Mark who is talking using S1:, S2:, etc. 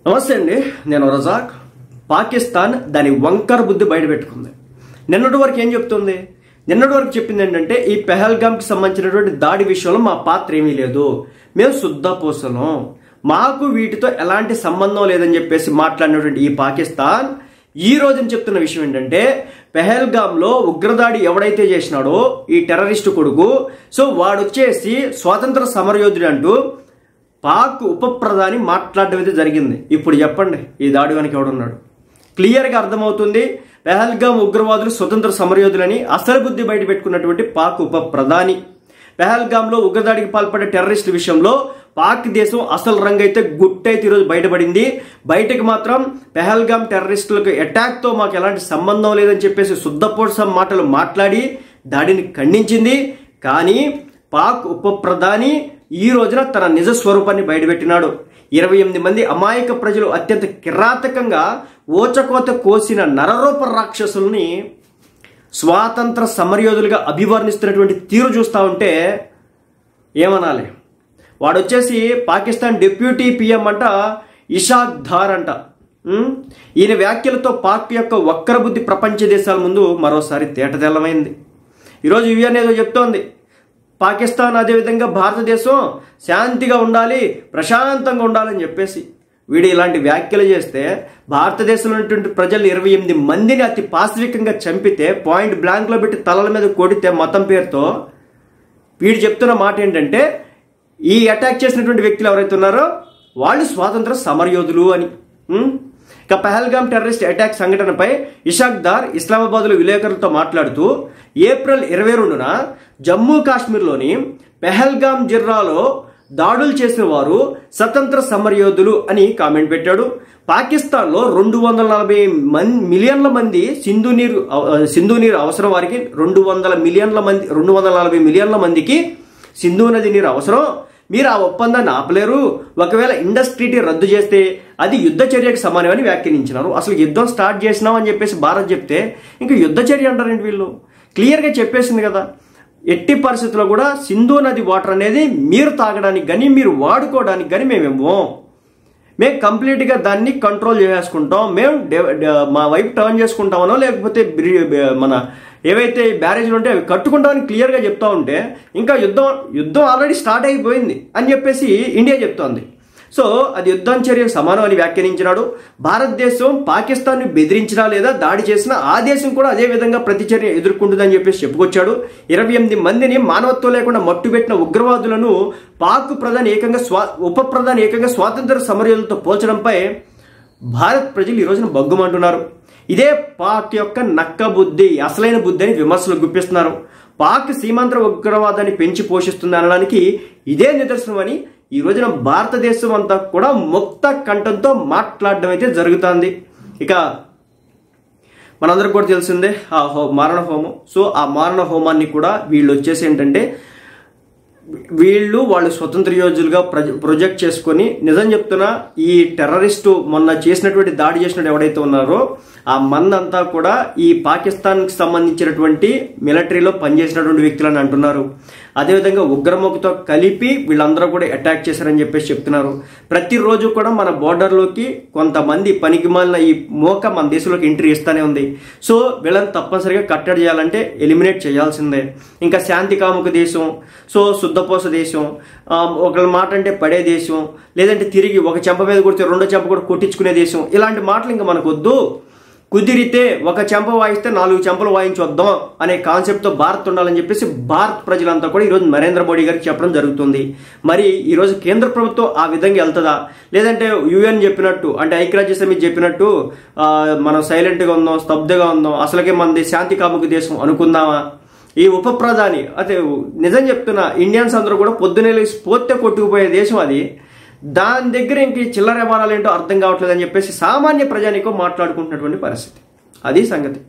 S1: నమస్తే అండి, నేను రజాక్. పాకిస్తాన్ దాని వంకర బుద్ధి బయటపెట్టుకుంది. నిన్నటి వరకు ఏం చెప్తుంది? నిన్నటి వరకు చెప్పింది ఏంటంటే, ఈ పెహల్గామ్కి సంబంధించినటువంటి దాడి విషయంలో మా పాత్ర ఏమీ లేదు, మేము శుద్ధపూసలం, మాకు వీటితో ఎలాంటి సంబంధం లేదని చెప్పేసి మాట్లాడినటువంటి ఈ పాకిస్తాన్ ఈ రోజున చెప్తున్న విషయం ఏంటంటే, పెహల్గామ్లో ఉగ్రదాడి ఎవడైతే చేసినాడో ఈ టెర్రరిస్టు కొడుకు, సో వాడు వచ్చేసి స్వాతంత్ర సమరయోధుడు అంటూ పాక్ ఉప ప్రధాని మాట్లాడడం అయితే జరిగింది. ఇప్పుడు చెప్పండి, ఈ దాడి వెనక ఎవడున్నాడు? క్లియర్గా అర్థమవుతుంది. పెహల్గామ్ ఉగ్రవాదులు స్వతంత్ర సమరయోధులని అసలు బుద్ధి బయట పెట్టుకున్నటువంటి పాక్ ఉప ప్రధాని. పెహల్గామ్లో ఉగ్రదాడికి పాల్పడే టెర్రరిస్టు విషయంలో పాక్ దేశం అసలు రంగు అయితే గుట్టయితే ఈరోజు బయటపడింది. బయటకు మాత్రం పెహల్గామ్ టెర్రరిస్టులకు అటాక్తో మాకు ఎలాంటి సంబంధం లేదని చెప్పేసి శుద్ధపూస మాటలు మాట్లాడి దాడిని ఖండించింది. కానీ పాక్ ఉప ప్రధాని ఈ రోజున తన నిజ స్వరూపాన్ని బయటపెట్టినాడు. 28 మంది అమాయక ప్రజలు అత్యంత కిరాతకంగా ఓచకోత కోసిన నరరూప రాక్షసుల్ని స్వాతంత్ర సమరయోధులుగా అభివర్ణిస్తున్నటువంటి తీరు చూస్తూ ఉంటే ఏమనాలి? వాడు వచ్చేసి పాకిస్తాన్ డిప్యూటీ పిఎం అంట, ఇషాక్ దార్ అంట. ఈయన వ్యాఖ్యలతో పాక్ యొక్క వక్ర బుద్ధి ప్రపంచ దేశాల ముందు మరోసారి తేటతెల్లమైంది. ఈరోజు యుఎన్ ఏదో చెప్తోంది, పాకిస్తాన్ అదేవిధంగా భారతదేశం శాంతిగా ఉండాలి, ప్రశాంతంగా ఉండాలని చెప్పేసి. వీడు ఇలాంటి వ్యాఖ్యలు చేస్తే భారతదేశంలో ఉన్నటువంటి ప్రజలు 28 మందిని అతి పాశవికంగా చంపితే, పాయింట్ బ్లాంక్లో పెట్టి తలల మీద కొడితే మతం పేరుతో, వీడు చెప్తున్న మాట ఏంటంటే, ఈ అటాక్ చేసినటువంటి వ్యక్తులు ఎవరైతే ఉన్నారో వాళ్ళు స్వాతంత్ర సమరయోధులు అని. ఇక పెహల్గామ్ టెర్రరిస్ట్ అటాక్ సంఘటనపై ఇషాక్ దార్ ఇస్లామాబాద్లో విలేకరులతో మాట్లాడుతూ, ఏప్రిల్ 22న జమ్మూ కాశ్మీర్లోని పెహల్గామ్ జిల్లాలో దాడులు చేసిన వారు స్వతంత్ర సమరయోధులు అని కామెంట్ పెట్టాడు. పాకిస్తాన్లో 240 మిలియన్ల మంది సింధు నీరు అవసరం. వారికి 240 మిలియన్ల మందికి సింధు నది నీరు అవసరం. మీరు ఆ ఒప్పందాన్ని ఆపలేరు. ఒకవేళ ఇండస్ట్రీటీ రద్దు చేస్తే అది యుద్ధ చర్యకు సమానమని వ్యాఖ్యానించినారు. అసలు యుద్ధం స్టార్ట్ చేసినాం అని చెప్పేసి భారత్ చెప్తే ఇంకా యుద్ధ చర్య అంటారేంటి వీళ్ళు? క్లియర్గా చెప్పేసింది కదా, ఎట్టి పరిస్థితుల్లో కూడా సింధు నది వాటర్ అనేది మీరు తాగడానికి కానీ మీరు వాడుకోవడానికి కానీ మేము కంప్లీట్గా దాన్ని కంట్రోల్ చేసుకుంటాం, మేము మా వైపు టర్న్ చేసుకుంటామనో లేకపోతే మన ఏవైతే బ్యారేజ్లు ఉంటే అవి కట్టుకుంటామని క్లియర్గా చెప్తా ఉంటే, ఇంకా యుద్ధం ఆల్రెడీ స్టార్ట్ అయిపోయింది అని చెప్పేసి ఇండియా చెప్తోంది. సో అది యుద్ధం చర్యకు సమానం అని వ్యాఖ్యానించినాడు. భారతదేశం పాకిస్తాన్ని బెదిరించినా లేదా దాడి చేసినా ఆ దేశం కూడా అదే విధంగా ప్రతిచర్య ఎదుర్కొంటుందని చెప్పేసి చెప్పుకొచ్చాడు. 28 మందిని మానవత్వం లేకుండా మట్టుబెట్టిన ఉగ్రవాదులను పాక్ ప్రధాని ఉప ప్రధాని ఏకంగా స్వాతంత్ర సమరయోధులతో పోల్చడంపై భారత్ ప్రజలు ఈ రోజున బగ్గుమంటున్నారు. ఇదే పాక్ యొక్క నక్క బుద్ధి, అసలైన బుద్ధి అని విమర్శలు గుప్పిస్తున్నారు. పాక్ సీమాంతర ఉగ్రవాదాన్ని పెంచి పోషిస్తుంది అనడానికి ఇదే నిదర్శనం అని ఈ రోజున భారతదేశం అంతా కూడా ముక్త కంఠంతో మాట్లాడడం అయితే జరుగుతుంది. ఇక మనందరికి కూడా తెలిసిందే ఆ మారణ హోమం. సో ఆ మారణ హోమాన్ని కూడా వీళ్ళు వచ్చేసి ఏంటంటే, వాళ్ళు స్వతంత్ర యోధులుగా ప్రొజెక్ట్ చేసుకొని, నిజం చెప్తున్నా ఈ టెర్రరిస్టు మొన్న చేసినటువంటి దాడి చేసినట్టు ఎవడైతే ఉన్నారో ఆ మందంతా కూడా ఈ పాకిస్తాన్కి సంబంధించినటువంటి మిలిటరీలో పనిచేసినటువంటి వ్యక్తులని అంటున్నారు. అదేవిధంగా ఉగ్రముఖతో కలిపి వీళ్ళందరూ కూడా అటాక్ చేశారని చెప్పేసి చెప్తున్నారు. ప్రతిరోజు కూడా మన బోర్డర్లోకి కొంతమంది పనికిమాలిన ఈ మోక మన దేశంలోకి ఎంట్రీ ఇస్తానే ఉంది. సో వీళ్ళని తప్పనిసరిగా కట్టడి చేయాలంటే ఎలిమినేట్ చేయాల్సిందే. ఇంకా శాంతి కాముక దేశం, సో శుద్ధపోస దేశం, ఒకళ్ళ మాట అంటే పడే దేశం, లేదంటే తిరిగి ఒక చెంప మీద కొడితే రెండో చెంప కూడా కొట్టించుకునే దేశం, ఇలాంటి మాటలు ఇంకా మనకు వద్దు. కుదిరితే ఒక చెంప వాయిస్తే 4 చెంపలు వాయించొద్దాం అనే కాన్సెప్ట్తో భారత్ ఉండాలని చెప్పేసి భారత్ ప్రజలంతా కూడా ఈరోజు నరేంద్ర మోడీ గారికి చెప్పడం జరుగుతుంది. మరి ఈరోజు కేంద్ర ప్రభుత్వం ఆ విధంగా వెళ్తుందా, లేదంటే యుఎన్ చెప్పినట్టు, అంటే ఐక్యరాజ్య సమితి చెప్పినట్టు మనం సైలెంట్గా ఉందాం, స్తబ్దుగా ఉందాం, అసలుకే మనది శాంతి కాముక దేశం అనుకుందామా? ఈ ఉప ప్రధాని అదే నిజం చెప్తున్నా, ఇండియన్స్ అందరూ కూడా పొద్దునే పోతే కొట్టుకుపోయే దేశం అది. దాని దగ్గర ఇంక చిల్లర వ్యవహారాలు ఏంటో అర్థం కావట్లేదని చెప్పేసి సామాన్య ప్రజానికో మాట్లాడుకుంటున్నటువంటి పరిస్థితి. అది సంగతి.